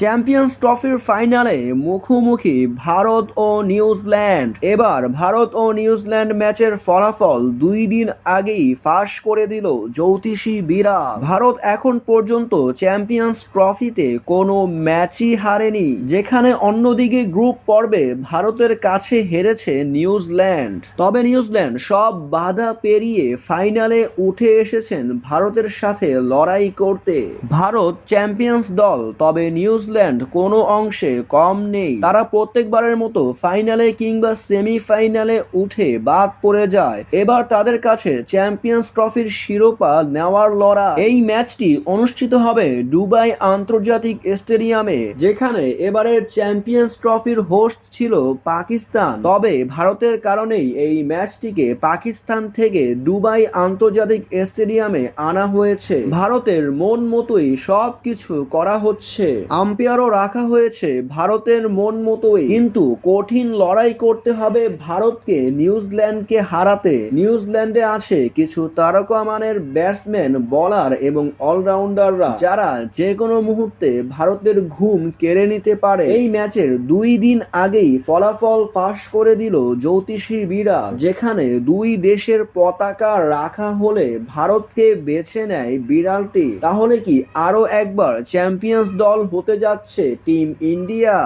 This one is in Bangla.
চ্যাম্পিয়ন্স ট্রফির ফাইনালে মুখোমুখি ভারত ও নিউজিল্যান্ড। এবার ভারত ও নিউজিল্যান্ড ম্যাচের ফলাফল 2 দিন আগেই ফাঁস করে দিল জ্যোতিষী বিড়াল। ভারত এখন পর্যন্ত চ্যাম্পিয়ন্স ট্রফিতে কোনো ম্যাচই হারেনি, যেখানে অন্যদিকে গ্রুপ পর্বে ভারতের কাছে হেরেছে নিউজিল্যান্ড। তবে নিউজিল্যান্ড সব বাধা পেরিয়ে ফাইনালে উঠে এসেছেন ভারতের সাথে লড়াই করতে। ভারত চ্যাম্পিয়ন্স দল, তবে নিউজিল্যান্ড কোনো অংশে কম নেই। তারা প্রত্যেকবারের মতো ফাইনালে কিংবা সেমিফাইনালে উঠে বাদ পড়ে যায়। এবার তাদের কাছে চ্যাম্পিয়ন্স ট্রফির শিরোপা নেওয়ার লড়াই। এই ম্যাচটি অনুষ্ঠিত হবে দুবাই আন্তর্জাতিক স্টেডিয়ামে, যেখানে এবারের চ্যাম্পিয়ন্স ট্রফির হোস্ট ছিল পাকিস্তান। তবে ভারতের কারণেই এই ম্যাচটিকে পাকিস্তান থেকে দুবাই আন্তর্জাতিক স্টেডিয়ামে আনা হয়েছে। ভারতের মন মতোই সবকিছু করা হচ্ছে, আম্পায়ারও রাখা হয়েছে ভারতের মন মতোই। কিন্তু কঠিন লড়াই করতে হবে ভারতকে নিউজিল্যান্ডকে হারাতে। নিউজিল্যান্ডে আছে কিছু তারকা মানের ব্যাটসম্যান, বোলার এবং অলরাউন্ডাররা, যারা যে কোনো মুহূর্তে ভারতের ঘুম কেড়ে নিতে পারে। এই ম্যাচের 2 দিন আগেই ফলাফল ফাঁস করে দিল জ্যোতিষী বিড়াল, যেখানে দুই দেশের পতাকা রাখা হলে ভারতকে বেছে নেয় বিড়ালটি। তাহলে কি আরো একবার চ্যাম্পিয়ন্স দল হতে যাচ্ছে টিম ইন্ডিয়া?